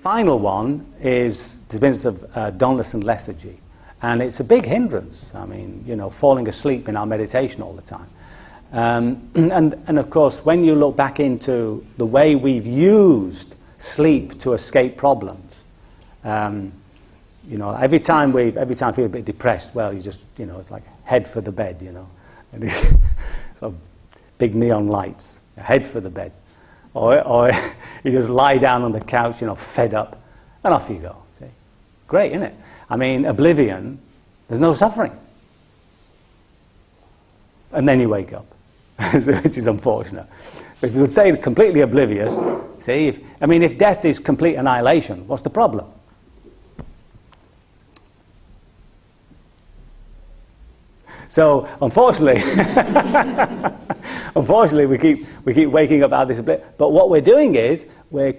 final one is the business of dullness and lethargy. And it's a big hindrance. I mean, you know, falling asleep in our meditation all the time. And of course, when you look back into the way we've used sleep to escape problems, you know, every time I feel a bit depressed, well, you just, you know, it's like head for the bed, you know. And it's sort of big neon lights, head for the bed. Or you just lie down on the couch, you know, fed up, and off you go. See? Great, isn't it? I mean, oblivion, there's no suffering. And then you wake up, which is unfortunate. But if you would say completely oblivious, see, if death is complete annihilation, what's the problem? So, unfortunately, we keep waking up out of this oblivion. But what we're doing is we're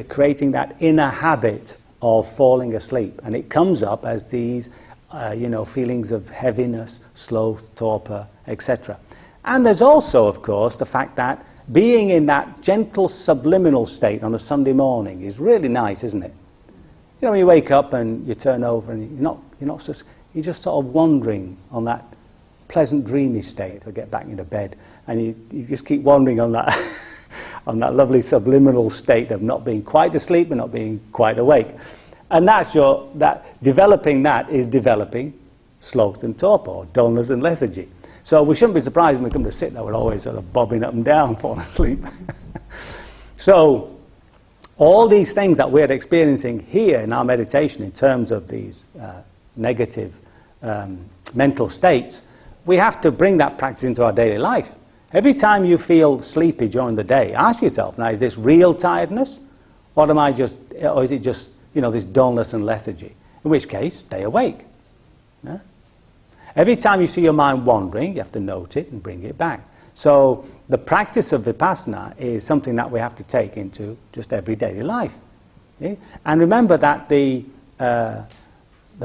creating that inner habit of falling asleep, and it comes up as these, feelings of heaviness, sloth, torpor, etc. And there's also, of course, the fact that being in that gentle subliminal state on a Sunday morning is really nice, isn't it? You know, when you wake up and you turn over and you're just sort of wandering on that pleasant dreamy state, or get back into bed, and you just keep wandering on that on that lovely subliminal state of not being quite asleep but not being quite awake. And developing that is developing sloth and torpor, or dullness and lethargy. So we shouldn't be surprised when we come to sit there, we're always sort of bobbing up and down, falling asleep. So all these things that we're experiencing here in our meditation in terms of these negative mental states, we have to bring that practice into our daily life. Every time you feel sleepy during the day, ask yourself, now, is this real tiredness? Or is it just, this dullness and lethargy? In which case, stay awake. Yeah? Every time you see your mind wandering, you have to note it and bring it back. So the practice of Vipassana is something that we have to take into just every daily life. Yeah? And remember that the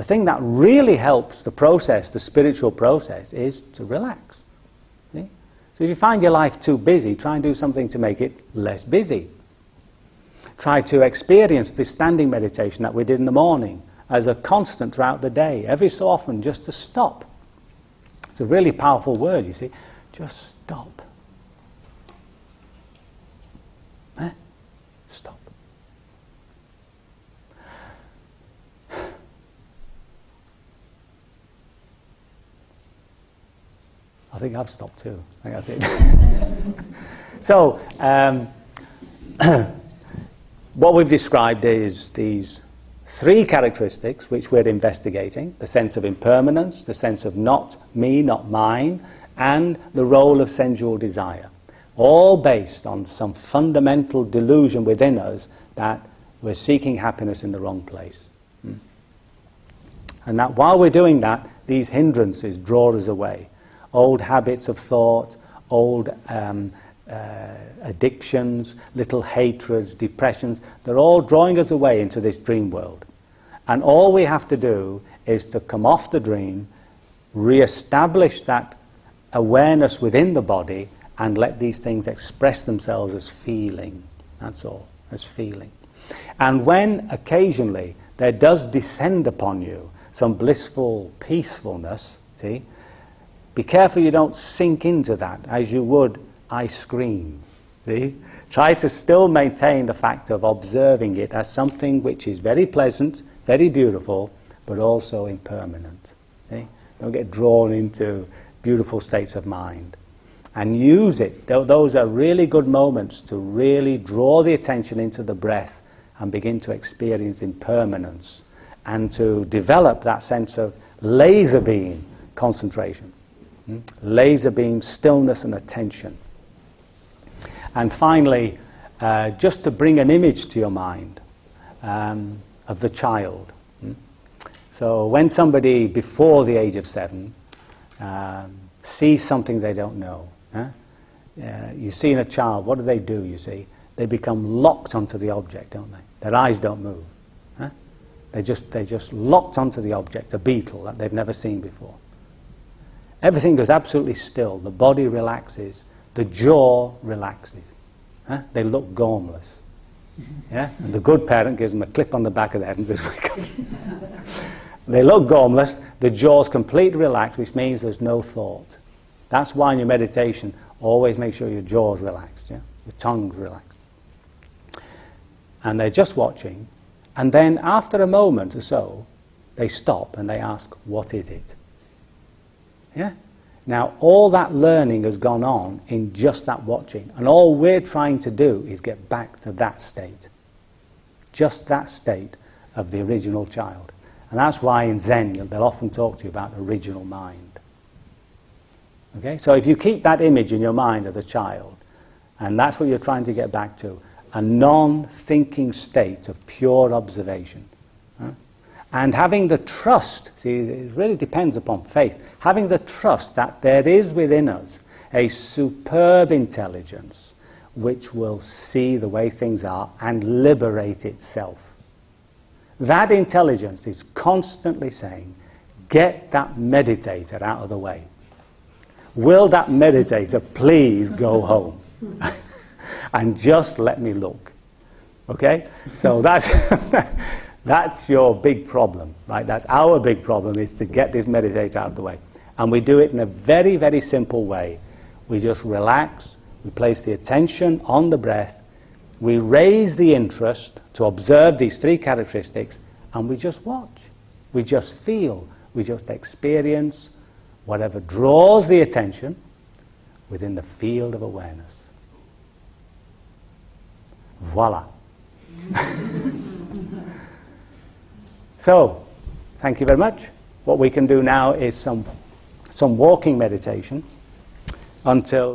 thing that really helps the process, the spiritual process, is to relax. See? So if you find your life too busy, try and do something to make it less busy. Try to experience this standing meditation that we did in the morning as a constant throughout the day, every so often, just to stop. It's a really powerful word, you see. Just stop. Stop. I think I've stopped too. I think that's it. So, what we've described is these three characteristics which we're investigating: the sense of impermanence, the sense of not me, not mine, and the role of sensual desire. All based on some fundamental delusion within us that we're seeking happiness in the wrong place. And that while we're doing that, these hindrances draw us away. Old habits of thought, old addictions, little hatreds, depressions, they're all drawing us away into this dream world. And all we have to do is to come off the dream, re-establish that awareness within the body, and let these things express themselves as feeling. That's all, as feeling. And when occasionally there does descend upon you some blissful peacefulness, see, be careful you don't sink into that as you would ice cream. See? Try to still maintain the fact of observing it as something which is very pleasant, very beautiful, but also impermanent. See? Don't get drawn into beautiful states of mind. And use it. Those are really good moments to really draw the attention into the breath and begin to experience impermanence, and to develop that sense of laser beam concentration. Laser beam stillness and attention. And finally, just to bring an image to your mind of the child. So when somebody before the age of 7 sees something they don't know, you see in a child, what do? You see, they become locked onto the object, don't they? Their eyes don't move. They're just locked onto the object, a beetle that they've never seen before. Everything goes absolutely still. The body relaxes. The jaw relaxes. They look gormless. Yeah? And the good parent gives them a clip on the back of the head and says, wake up. They look gormless, the jaw's completely relaxed, which means there's no thought. That's why in your meditation, always make sure your jaw's relaxed, yeah? Your tongue's relaxed. And they're just watching, and then after a moment or so, they stop and they ask, what is it? Yeah? Now, all that learning has gone on in just that watching, and all we're trying to do is get back to that state. Just that state of the original child. And that's why in Zen, they'll often talk to you about original mind. Okay? So if you keep that image in your mind of the child, and that's what you're trying to get back to, a non-thinking state of pure observation. And having the trust, see, it really depends upon faith, having the trust that there is within us a superb intelligence which will see the way things are and liberate itself. That intelligence is constantly saying, get that meditator out of the way. Will that meditator please go home? And just let me look. Okay? So that's your big problem, right? That's our big problem, is to get this meditator out of the way. And we do it in a very, very simple way. We just relax, we place the attention on the breath, we raise the interest to observe these three characteristics, and we just watch. We just feel, we just experience whatever draws the attention within the field of awareness. Voila. So, thank you very much. What we can do now is some walking meditation until